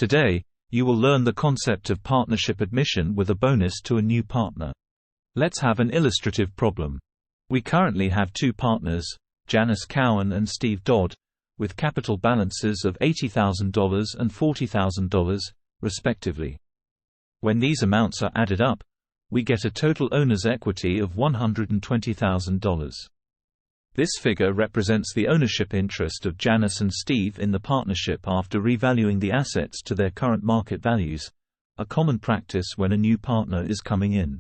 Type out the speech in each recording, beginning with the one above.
Today, you will learn the concept of partnership admission with a bonus to a new partner. Let's have an illustrative problem. We currently have two partners, Janice Cowan and Steve Dodd, with capital balances of $80,000 and $40,000, respectively. When these amounts are added up, we get a total owner's equity of $120,000. This figure represents the ownership interest of Janice and Steve in the partnership after revaluing the assets to their current market values, a common practice when a new partner is coming in.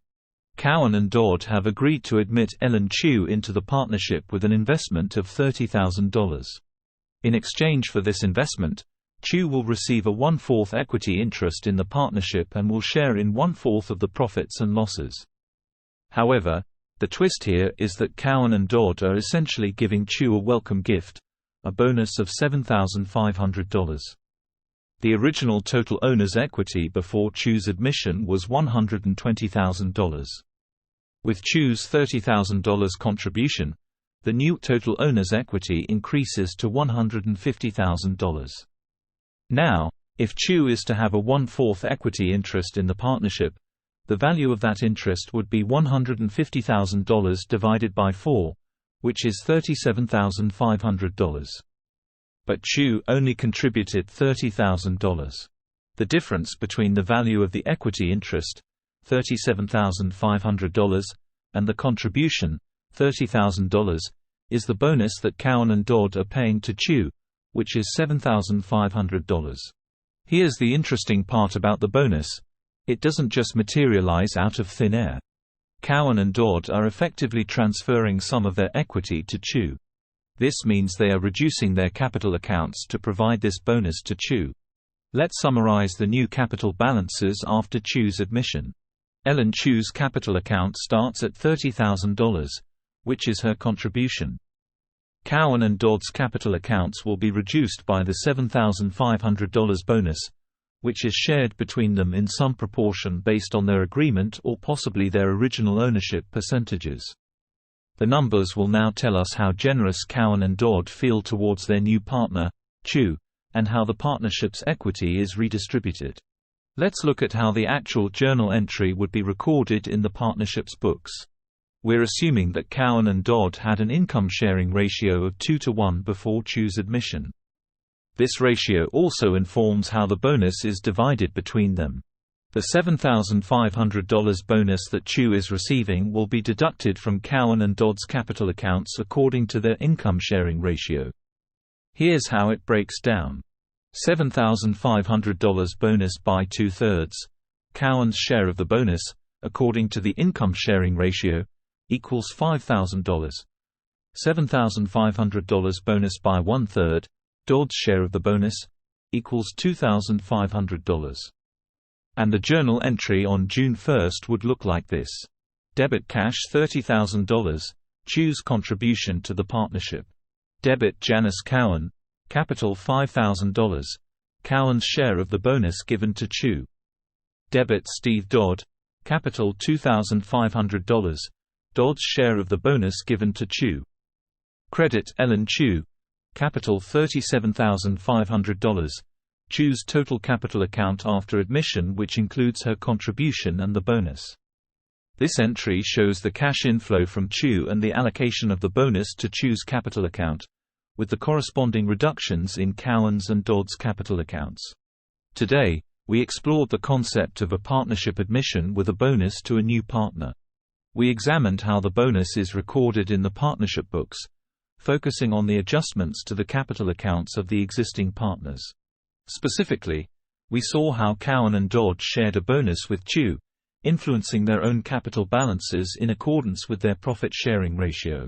Cowan and Dodd have agreed to admit Ellen Chu into the partnership with an investment of $30,000. In exchange for this investment, Chu will receive a 1/4 equity interest in the partnership and will share in 1/4 of the profits and losses. However, the twist here is that Cowan and Dodd are essentially giving Chu a welcome gift, a bonus of $7,500. The original total owner's equity before Chu's admission was $120,000. With Chu's $30,000 contribution, the new total owner's equity increases to $150,000. Now, if Chu is to have a 1/4 equity interest in the partnership, the value of that interest would be $150,000 divided by 4, which is $37,500. But Chu only contributed $30,000. The difference between the value of the equity interest, $37,500, and the contribution, $30,000, is the bonus that Cowan and Dodd are paying to Chu, which is $7,500. Here's the interesting part about the bonus. It doesn't just materialize out of thin air. Cowan and Dodd are effectively transferring some of their equity to Chu. This means they are reducing their capital accounts to provide this bonus to Chu. Let's summarize the new capital balances after Chu's admission. Ellen Chu's capital account starts at $30,000, which is her contribution. Cowan and Dodd's capital accounts will be reduced by the $7,500 bonus, which is shared between them in some proportion based on their agreement or possibly their original ownership percentages. The numbers will now tell us how generous Cowan and Dodd feel towards their new partner, Chu, and how the partnership's equity is redistributed. Let's look at how the actual journal entry would be recorded in the partnership's books. We're assuming that Cowan and Dodd had an income-sharing ratio of 2:1 before Chu's admission. This ratio also informs how the bonus is divided between them. The $7,500 bonus that Chu is receiving will be deducted from Cowan and Dodd's capital accounts according to their income-sharing ratio. Here's how it breaks down. $7,500 bonus by 2/3. Cowan's share of the bonus, according to the income-sharing ratio, equals $5,000. $7,500 bonus by 1/3. Dodd's share of the bonus, equals $2,500. And the journal entry on June 1 would look like this. Debit cash $30,000, Chu's contribution to the partnership. Debit Janice Cowan, capital $5,000, Cowan's share of the bonus given to Chu. Debit Steve Dodd, capital $2,500, Dodd's share of the bonus given to Chu. Credit Ellen Chu, capital $37,500, Chu's total capital account after admission, which includes her contribution and the bonus. This entry shows the cash inflow from Chu and the allocation of the bonus to Chu's capital account, with the corresponding reductions in Cowan's and Dodd's capital accounts. Today, we explored the concept of a partnership admission with a bonus to a new partner. We examined how the bonus is recorded in the partnership books, focusing on the adjustments to the capital accounts of the existing partners. Specifically, we saw how Cowan and Dodd shared a bonus with Chu, influencing their own capital balances in accordance with their profit-sharing ratio.